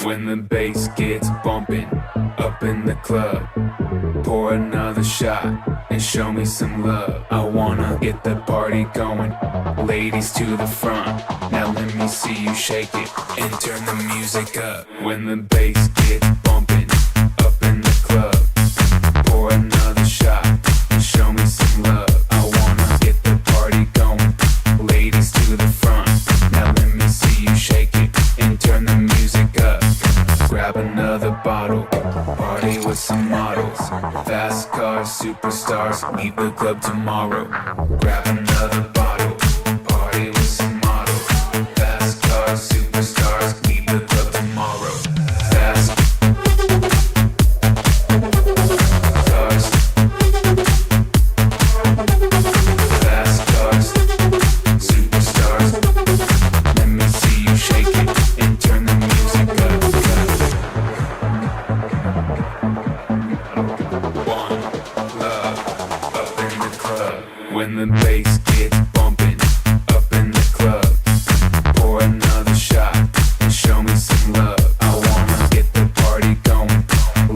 When the bass gets bumping up in the club, pour another shot and show me some love. I wanna get the party going, ladies to the front. Now let me see you shake it and turn the music up. When the bass gets bumping up in the club, pour another shot and show me some love. I wanna get the party going, ladies to the front. Now let me see you shake it and turn the music up. Grab another bottle, party with some models. Fast cars, superstars, leave the club tomorrow. Grab another bottle, party with some models. Fast cars, superstars, leave the club tomorrow. Fast cars, fast cars, superstars. Let me see you shake it and turn the music up. One love up in the club. When the bass gets bumping up in the club, pour another shot and show me some love. I wanna get the party going,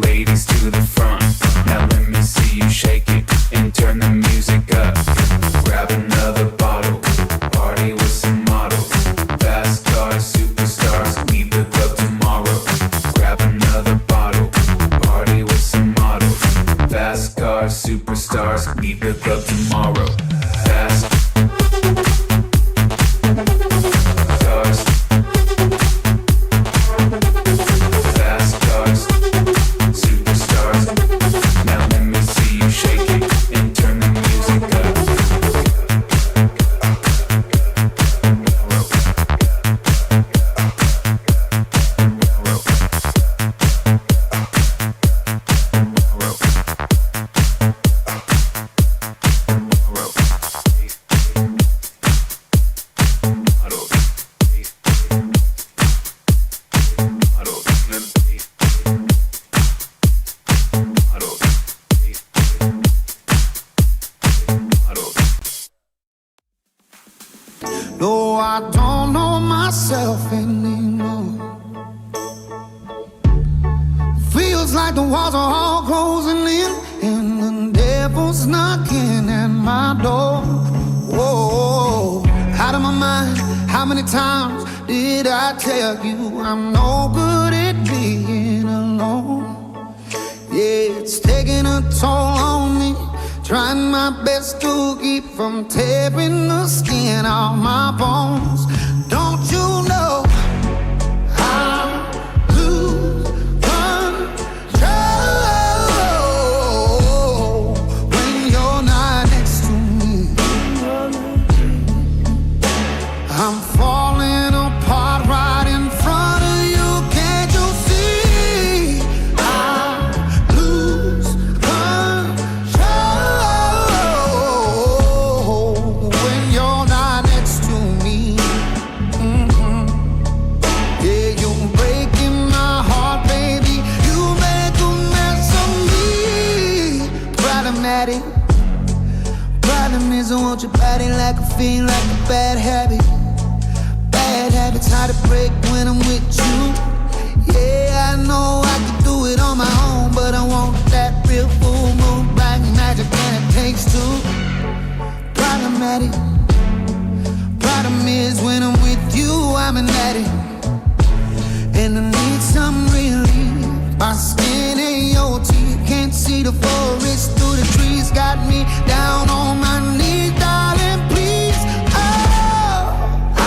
ladies to the front. Now let me see you shake it and turn the music up. Grab another bottle, party with some models. Fast cars, superstars, leave the club tomorrow. Grab another bottle, party with some models. Fast cars, superstars, leave the club tomorrow. Fast cars, fast cars, superstars. Now let me see you shake it and turn the music up. No, I don't know myself anymore. Feels like the walls are all closing in and the devil's knocking at my door. Whoa, out of my mind, how many times did I tell you I'm no good at being alone? Yeah, it's taking a toll on me, trying my best to keep from tearing the skin off my bones. Don't you know I lose control when you're not next to me? I'm falling apart right in front of you. Can't you see? I lose control when you're not next to me. Yeah, you're breaking my heart, baby. You make a mess of me. Problematic. Problem is I want your body like a fiend, like a bad habit. Bad habits hard to break when I'm with you. Yeah, I know I can do it on my own, but I want that real full moon, black magic, and it takes two. Problematic. Problem is when I'm with you, I'm an addict, and I need some relief. My skin ain't your teeth, can't see the forest through the trees. Got me down on my knees, darling, please. Oh, I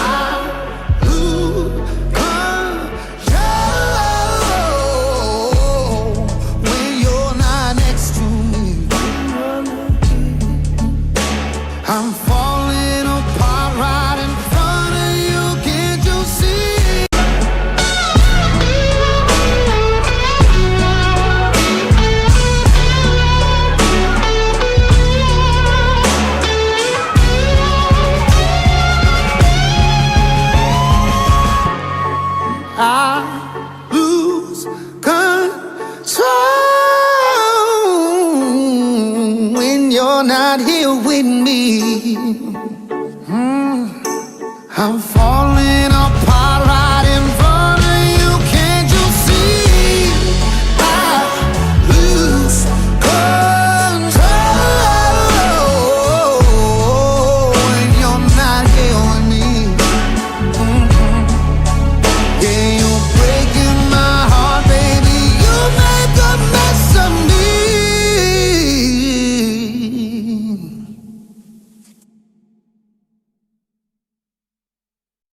lose control when you're not next to me. I'm falling apart right in front of you. Can't you see? I lose